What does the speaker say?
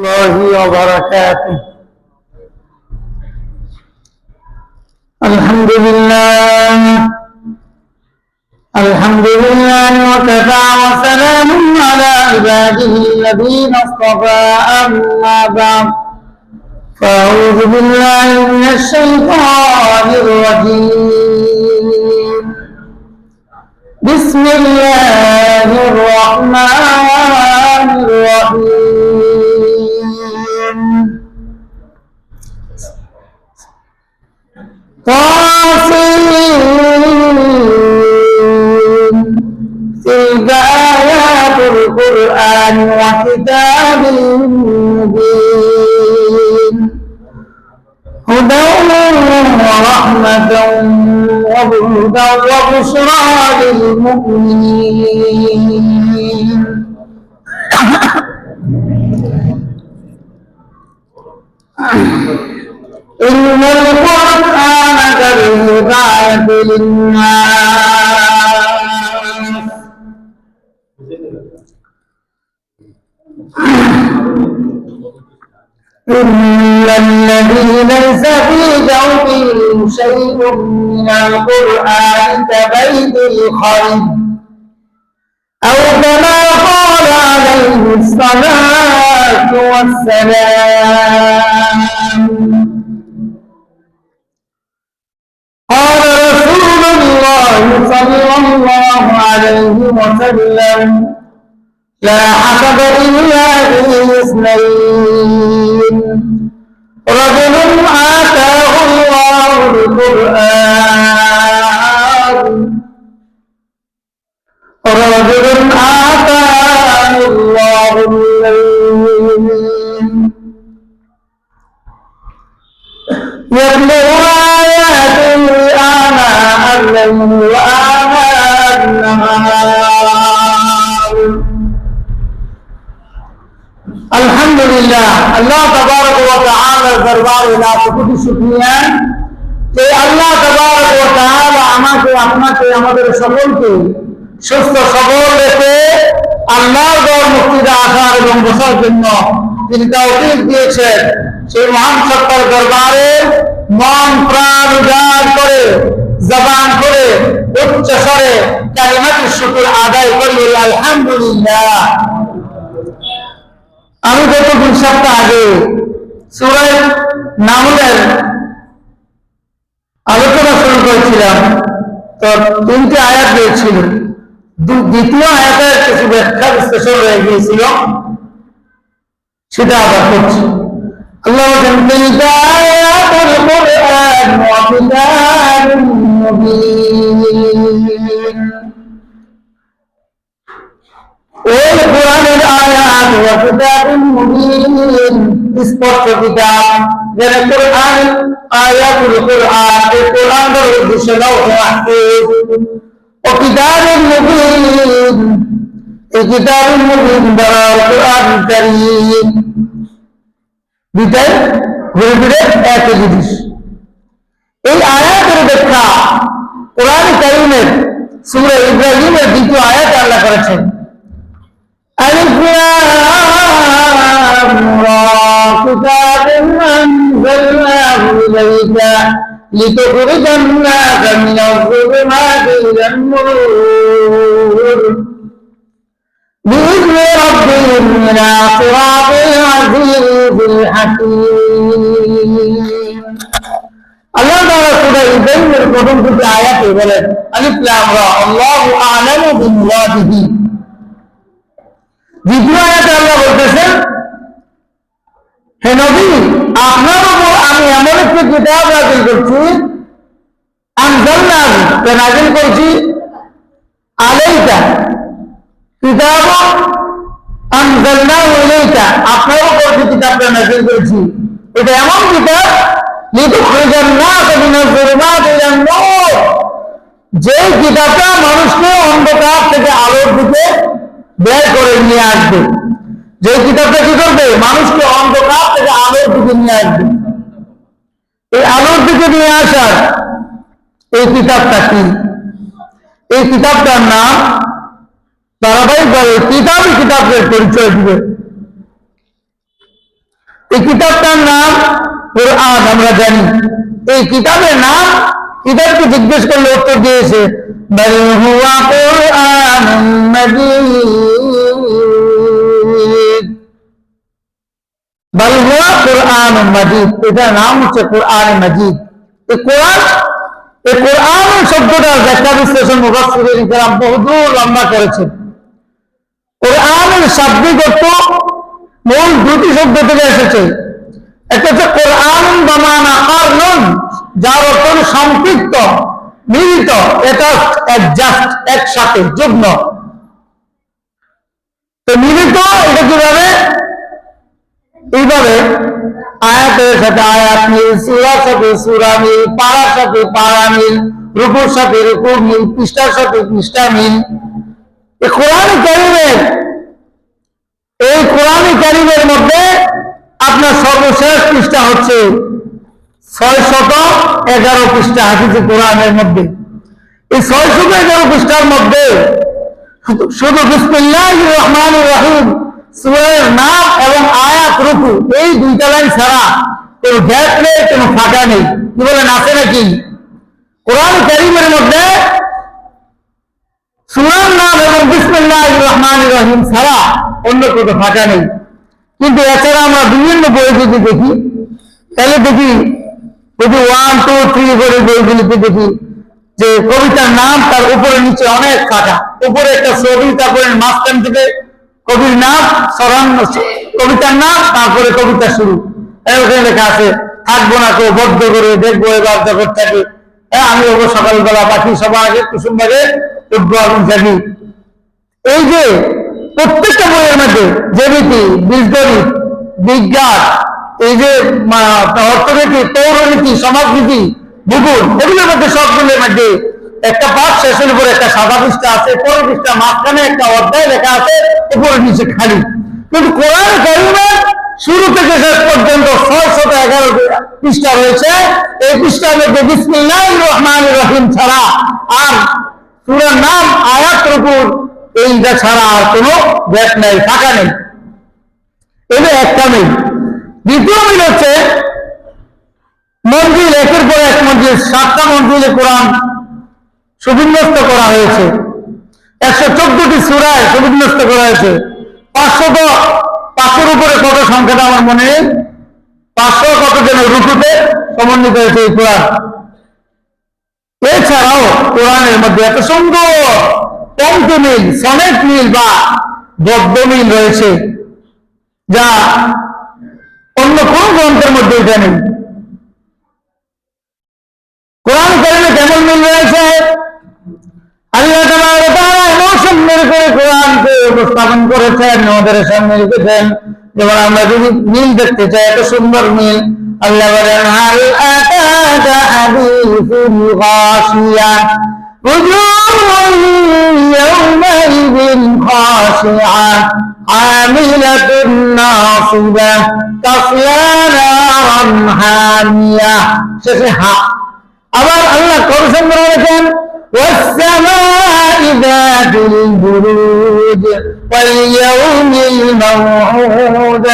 الله وبركاته. الحمد لله وكفى وسلام على عباده الذين اصطفى. أما بعد فأعوذ بالله من الشيطان الرجيم. بسم الله الرحمن الرحيم. تلك آيات القرآن وكتاب مبين هدى ورحمة وبشرى للمؤمنين. إن القرآن كالهداية للناس. إن الذي ليس في جوفه شيء من القرآن كبيت الخيل أو كما قال عليه الصلاة والسلام. قال رسول الله صلى الله عليه وسلم: لا حسد إلا في اثنين: رجل آتاه الله القرآن ورجل آتاه الله العلم يتلو آياته آناء الليل وآناء النهار. আলহামদুলিল্লাহ, আল্লাহ তাবারক ওয়া তাআলার দরবারে লাখ কোটি শুকরিয়া যে আল্লাহ তাবারক ওয়া তাআলা আমাকে, আপনাকে, আমাদের সকলকে সুস্থ সবল রেখে আল্লাহর ঘর মসজিদে আসার এবং বসার জন্য তিনি তৌফিক দিয়েছেন। সেই মহান সত্তার দরবারে মন প্রাণ উজাড় করে, জবান করে, উচ্চ স্বরে কালিমাতুশ শুকর আদায় করি আলহামদুলিল্লাহ। আমি গত 2 সপ্তাহ আগে সূরা নামলের আলোচনা শুরু করেছিলাম। তো 3টি আয়াত রয়েছিল, দ্বিতীয় আয়াতের কিছু ব্যাখ্যা বিশ্লেষণ রয়ে গিয়েছিল, সেটা আবার করছি। আল্লাহ বলেন: তিলকা আয়াতুল কুরআন ওয়া কিতাবুম মুবিন। ওই কোরআনের আয়াত ওয়া কিতাবুম মুবিন, স্পষ্ট কিতাব, যারা কোরআন আয়াতুল কুরআন, এই কোরআনের উদ্দেশ্য লৌহে মাহফুজ। ও কিতাবুম মুবিন, এই কিতাবুম মুবিন দ্বারা কোরআন কারীম, দুটাই ঘুরে ফিরে একই জিনিস। এই আয়াতের ব্যাখ্যা কোরআন কারীমের সূরা ইব্রাহিমের 2য় আয়াতে আল্লাহ করেছেন। ألف لام را كتاب أنزلناه إليك لتخرج الناس من الظلمات إلى النور بإذن ربهم إلى صراط العزيز الحكيم. الله تعالى سورة ইব্রাহিমের প্রথম 2টি আয়াতে বলেন আলিফ লাম রা আল্লাহু আ'লামু বিমুরাদিহি। দ্বিতীয় আয়াতে আল্লাহ বলতেছেন: হে নবী, আপনার উপর আমি এমন একটি কিতাব নাযিল করছি, আনজালনাহু, নাযিল করছি, আলাইকা, কিতাব আনজালনাহু ইলাইকা, আপনার উপর যে কিতাবটা নাযিল করেছি এটা এমন কিতাব লিতুখরিজান নাস মিনাজ যুলুমাতি ইলান নূর, যে কিতাবটা মানুষকে অন্ধকার থেকে আলোর দিকে বের করে নিয়ে আসবে। যে কিতাবটা কি করবে? মানুষকে অন্ধকার থেকে আলোর দিকে নিয়ে আসবে। এই আলোর দিকে নিয়ে আসার এই কিতাবটা কি? এই কিতাবটার নাম ধারাবাহিকভাবে কিতাবের পরিচয় দিবে। এই কিতাবটার নাম কোরআন আমরা জানি। এই কিতাবের নাম, কিতাবকে জিজ্ঞেস করলে উত্তর দিয়েছে বাল হুয়া কুরআনুম মাজিদ, বাল হুয়া কুরআনুম মাজিদ, এটার নাম হচ্ছে কোরআন মাজিদ। এই কোরআন, এই কোরআন শব্দটার ব্যাখ্যা বিশ্লেষণ মুফাসসিরিন কেরাম বহুদূর লম্বা করেছেন। কোরআনের শাব্দিক অর্থ মূল দুটি শব্দ থেকে এসেছে। একটা হচ্ছে কোরআন বামানা কারনুন, যার অর্থ সম্পৃক্ত, মিলিত, এটা অ্যাডজাস্ট, একসাথে, যুগ্ম। তো মিলিত এটা কিভাবে? এইভাবে আয়াতের সাথে আয়াত মিল, সূরার সাথে সূরা মিল, পারার সাথে পারা মিল, রুকুর সাথে রুকু মিল, পৃষ্ঠার সাথে পৃষ্ঠা মিল। এই কোরআন কারীমের, এই কোরআন কারীমের মধ্যে আপনার সর্বশেষ পৃষ্ঠা হচ্ছে 611 পৃষ্ঠা হাফিজে কোরআনের মধ্যে। এই 611 পৃষ্ঠার মধ্যে শুধু বিসমিল্লাহির রহমানির রহিম সূরার নাম এবং আয়াত রুকু, এই দুইটা লাইন ছাড়া কোনো গ্যাপ নেই, কোনো ফাঁকা নেই। কি বলেন, আছে নাকি? কোরআন কারীমের মধ্যে সূরার নাম এবং বিসমিল্লাহির রহমানির রহিম ছাড়া অন্য কোনো ফাঁকা নেই। কিন্তু এছাড়া আমরা বিভিন্ন বই যদি দেখি, তাহলে দেখি যদি 1, 2, 3 করে বইগুলিতে দেখি যে কবিতার নাম, তার উপরে নিচে অনেক ফাঁকা, উপরে একটা ছবি, তারপরে মাঝখান থেকে কবির নাম, কবিতার নাম, তারপরে কবিতা শুরু। ওখানে লেখা আছে থাকবো না কেউ বদ্ধ করে দেখবো এবার যখন থাকে, আমি হবো সকালবেলা পাখি, সবার আগে কুসুম বাগে উঠবো এবং জাগি। এই যে প্রত্যেকটা বইয়ের মধ্যে জ্যামিতি, বীজগণিত, বিজ্ঞান, এই যে অর্থনীতি, পৌরনীতি, সমাজনীতি, ভূগোল, এগুলোর মধ্যে সবগুলোর মধ্যে একটা পাঠ শেষের উপরে একটা সাদা পৃষ্ঠা আছে, পরের পৃষ্ঠা মাঝখানে একটা অধ্যায় লেখা আছে, উপরে নিচে খালি। কিন্তু কোরআন কারীমের শুরু থেকে শেষ পর্যন্ত 611 পৃষ্ঠা রয়েছে। এই পৃষ্ঠার মধ্যে বিসমিল্লাহির রহমানির রহিম ছাড়া আর সূরার নাম, আয়াত রুকু, এইটা ছাড়া আর কোনো গ্যাপ নেই, ফাঁকা নেই। এটা একটা মিল। দ্বিতীয় মিল হচ্ছে মঞ্জিল, একের পর এক মঞ্জিল, 7টা মঞ্জিলে কোরআন সুবিন্যস্ত করা হয়েছে। 114টি সূরায় সুবিন্যস্ত করা হয়েছে। 500 উপরে কত সংখ্যাটা আমার মনে নেই, 500 কত যেন রুকুতে সমন্বিত হয়েছে এই কোরআন। এছাড়াও কোরআনের মধ্যে এত সুন্দর পঙ্ক্তি মিল, সনেট মিল বা গদ্য মিল রয়েছে, যা অন্য কোন গ্রন্থের মধ্যে এটা নেই। কোরআন কারীমে কেমন মিল রয়েছে? আল্লাহ তাআলা এমন সুন্দর করে কোরআনকে উপস্থাপন করেছেন, আমাদের সামনে রেখেছেন। যেমন আমরা যদি মিল দেখতে চাই, এত সুন্দর মিল। আল্লাহ বলেন হাল আতাকা হাদিসুল গাশিয়া وجوه يومئذ خاشعة عاملة ناصبة تصلى نارا حامية। শেষে হা। আবার আল্লাহ কসম করেছেন والسماء ذات البروج واليوم الموعود